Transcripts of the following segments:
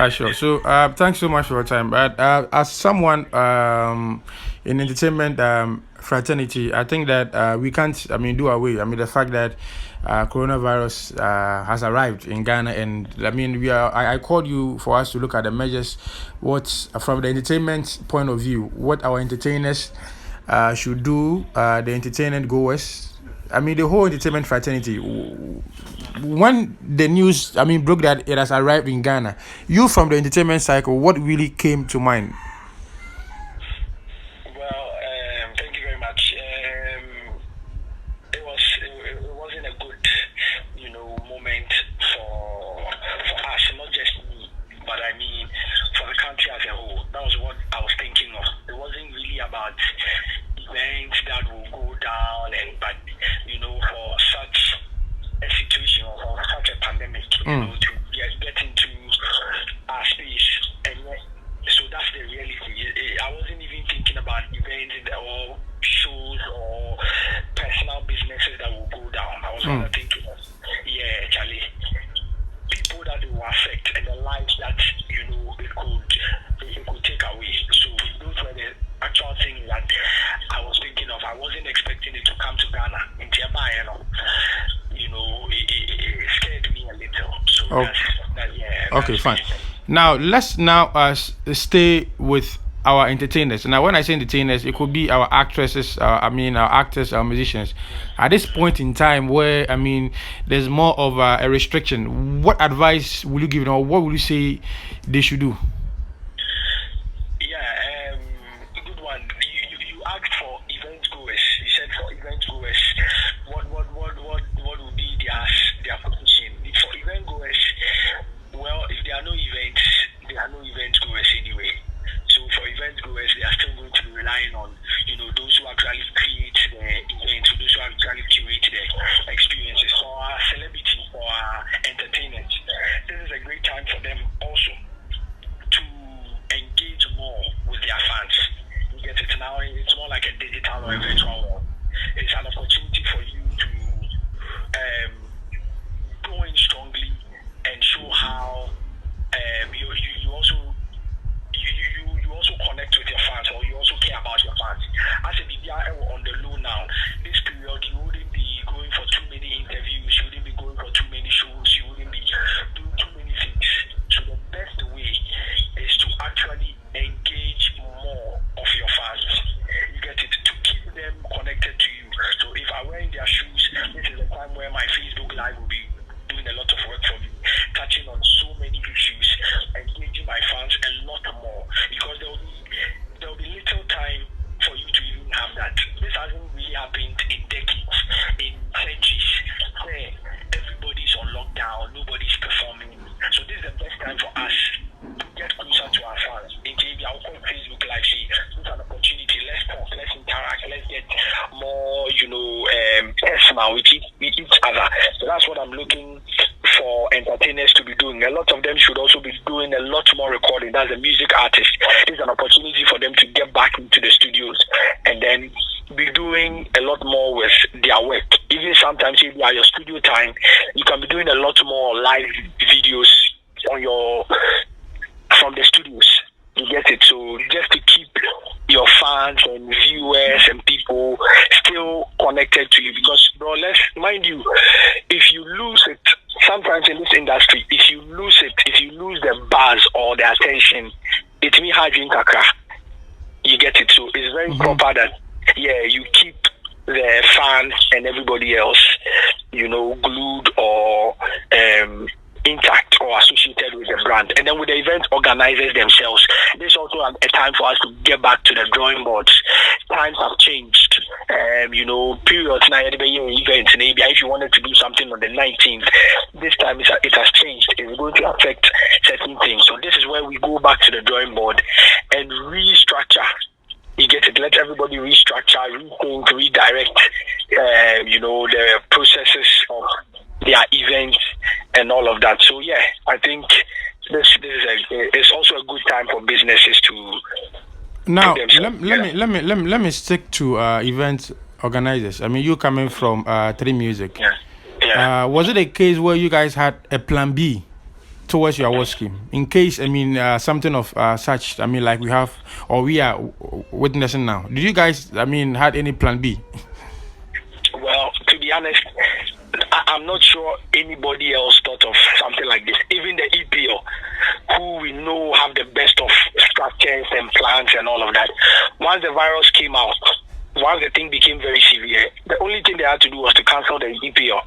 Sure. So, thanks so much for your time. But as someone in entertainment fraternity, I think that we can't, I mean, do away. I mean, the fact that coronavirus has arrived in Ghana, and I mean, I called you for us to look at the measures. What from the entertainment point of view, what our entertainers should do, the entertainment goers. I mean, the whole entertainment fraternity. When the news, I mean, broke that it has arrived in Ghana, you from the entertainment cycle, what really came to mind? Well, thank you very much. It wasn't a good, moment for us, not just me, but I mean for the country as a whole. That was what I was thinking of. It wasn't really about events that will go down, for such a situation or for such a pandemic, to get into our space. And so that's the reality. I wasn't even thinking about events or shows or personal businesses that will go down. I was rather thinking of, Charlie, people that it will affect and the lives that, it could take away. So those were the actual things that I was thinking of. I wasn't expecting it to come to Ghana in Tiabai, it scared me a little. So Oh, okay, that's fine. it. Now let's now stay with our entertainers. Now, when I say entertainers, it could be our actresses. I mean, our actors, our musicians. At this point in time, where I mean, there's more of a restriction. What advice will you give them, or what will you say they should do? Yeah, good one. You asked for event goers. You said for event goers, what would be their position? For event goers, well, if there are no events, there are no event goers anyway. So for event goers, they are still going to be relying on those who actually create the events, those who actually curate the experiences. For our celebrities, for our entertainers, this is a great time for them also to engage more with their fans. You get it now, it's more like a digital or a virtual world. It's an opportunity for you to go in strongly and show how you also you also connect with your fans, or you also care about your fans. As a BBI on the low now, this period you wouldn't be going for too many interviews, you wouldn't be going for too many shows, you wouldn't be doing too many things. So the best way is to actually engage more of your fans. You get it, to keep them connected to you. So if I wear in their shoes, this is the time where my Facebook Live will be doing a lot of work for me, touching on so many issues, engaging my fans a lot more, because there will be little time for you to even have that. This hasn't really happened in decades, in centuries, where everybody's on lockdown, nobody's performing. So this is the best time for us to get closer to our fans. In KB, I'll call Facebook Live, see, this is an opportunity. Let's talk, let's interact, let's get more, personal with each other. So that's what I'm looking for entertainers to be doing. A lot of them should also be doing a lot more recording. That's a music artist. This is an opportunity for them to get back into the studios and then be doing a lot more with their work. Even sometimes if you are your studio time, you can be doing a lot more live videos on from the studios. You get it? So just to keep your fans and viewers and people still connected to you, because bro, let's mind you, if you lose it, sometimes in this industry, if you lose the buzz or the attention, it means hard kakra. You get it? So it's very proper that you keep the fans and everybody else, glued or intact or associated with the brand. And then with the event organizers themselves, this is also a time for us to get back to the drawing boards. Times have changed. Periods now, events, maybe if you wanted to do something on the 19th, this time it has changed. It's going to affect certain things. So this is where we go back to the drawing board and restructure. You get it? Let everybody restructure, rethink, redirect, the processes of their events and all of that. So yeah, I think this is it's also a good time for businesses to Now, put let, themselves let together. me let me let me let me stick to event organizers. I mean, you coming from Three Music. Yeah. Yeah. Was it a case where you guys had a plan B towards your award scheme in case something of such like we have or we are witnessing now? Did you guys had any plan B? Well, to be honest, I'm not sure anybody else thought of something like this. Even the EPL, who we know have the best of structures and plans and all of that. Once the virus came out, once the thing became very severe, the only thing they had to do was to cancel the EPL.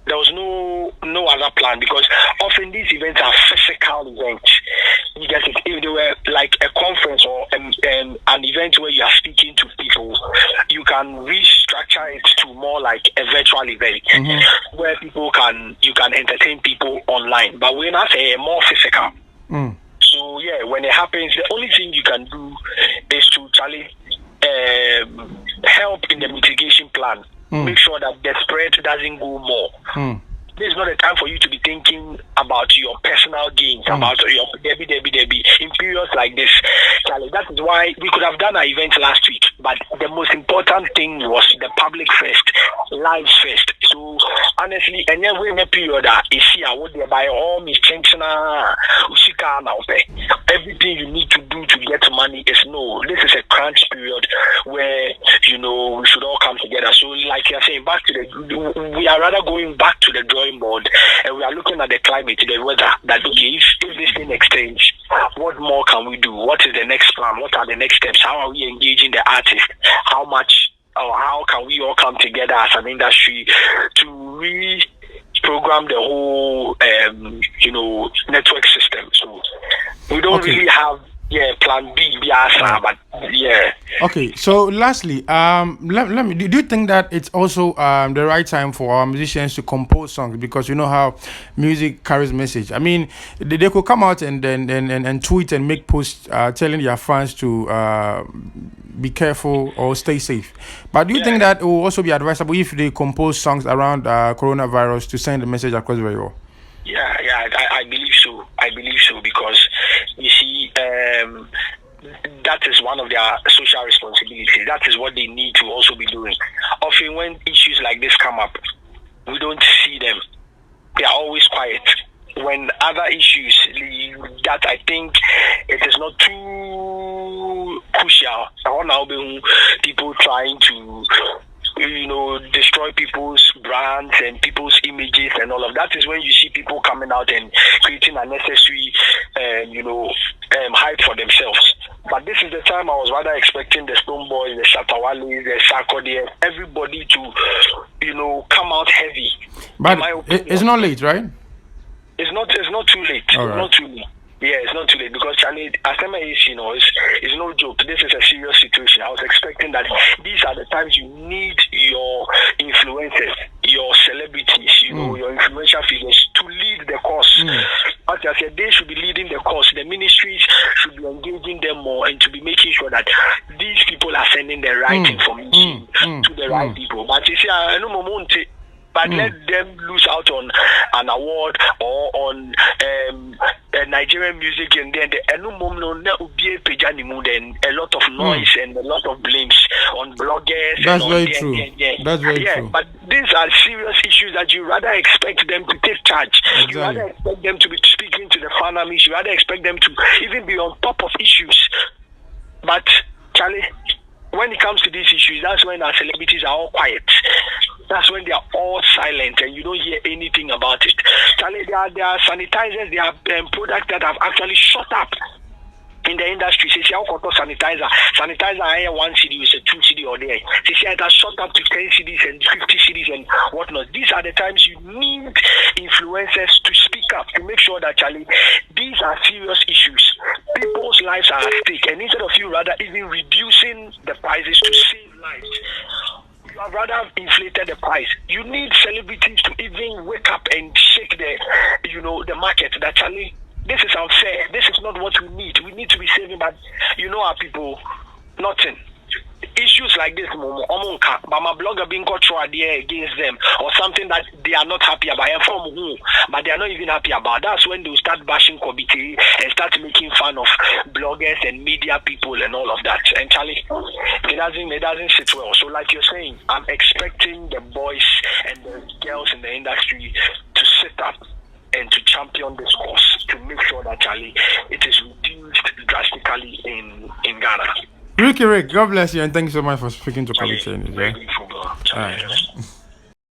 There was no other plan, because often these events are physical events. You get it? If they were like a conference or an event where you are speaking to people, you can restructure it to more like a virtual event where you can entertain people online. But we're not more physical. So yeah, when it happens, the only thing you can do is to help in the mitigation plan. Make sure that the spread doesn't go more. This is not a time for you to be thinking about your personal gains, about your Debbie. In periods like this, Charlie, that is why we could have done our event last week. But the most important thing was the public first, lives first. So honestly, and then we're in a period is here. What they buy all means everything you need to do to get money is no. This is a crunch period where we should all come together. So like you're saying, we are rather going back to the drawing board, and we are looking at the climate, the weather. That okay, if this thing extends, what more can we do? What is the next plan? What are the next steps? How are we engaging the artists? How much or how can we all come together as an industry to reprogram the whole network system? So we don't really have plan B, but yeah. Okay, so lastly, let me. Do you think that it's also the right time for our musicians to compose songs, because you know how music carries message? I mean, they could come out and tweet and make posts telling their fans to be careful or stay safe. But do you think that it will also be advisable if they compose songs around coronavirus to send the message across very well? Yeah, I believe so. I believe so, because you see, that is one of their social responsibilities. That is what they need to also be doing. Often when issues like this come up, we don't see them. They are always quiet. When other issues that I think it is not too crucial, people trying to destroy people's brands and people's images and all of that, is when you see people coming out and creating unnecessary hype for themselves. But this is the time I was rather expecting the Stone Boys, the Shatawalis, the Sarkodie, everybody to come out heavy. But it's not late, right? It's not too late. Right. Not too late. Yeah, it's not too late, because Charlie, Asema is, it's no joke. This is a serious situation. I was expecting that these are the times you need your influencers, your celebrities, your influential figures to lead the cause. As I said, they should be leading the cause. The ministries should be engaging them more, and to be making sure that these people are sending the right information to the right people. But you see, I know Momonte. But let them lose out on an award or on Nigerian music, and then a lot of noise and a lot of blames on bloggers. That's very true. That's very true. But these are serious issues that you rather expect them to take charge. Exactly. You rather expect them to be speaking to the families. You rather expect them to even be on top of issues. But Charlie, when it comes to these issues, that's when our celebrities are all quiet. That's when they are all silent and you don't hear anything about it. Charlie, there are sanitizers, there are products that have actually shot up in the industry. Say, sanitizer. Sanitizer, I 1 CD is a 2 CD or there. Say, it has shot up to 10 CDs and 50 CDs and whatnot. These are the times you need influencers to speak up, to make sure that, Charlie, these are serious issues. People's lives are at stake. And instead of you rather even reducing the prices to save lives, you have rather inflated the price. You need celebrities to even wake up and shake the market. That, Charlie, this is unfair. This is not what we need. We need to be saving, but our people, nothing. Issues like this, but my blogger being caught there against them, or something that they are not happy about, but they are not even happy about. That's when they will start bashing Kobby and start making fun of bloggers and media people and all of that. And Charlie, it doesn't sit well. So like you're saying, I'm expecting the boys and the girls in the industry to sit up and to champion this cause. that Charlie, it is reduced drastically in Ghana. Rick, God bless you, and thank you so much for speaking to Kobby. Very grateful, bro. All right.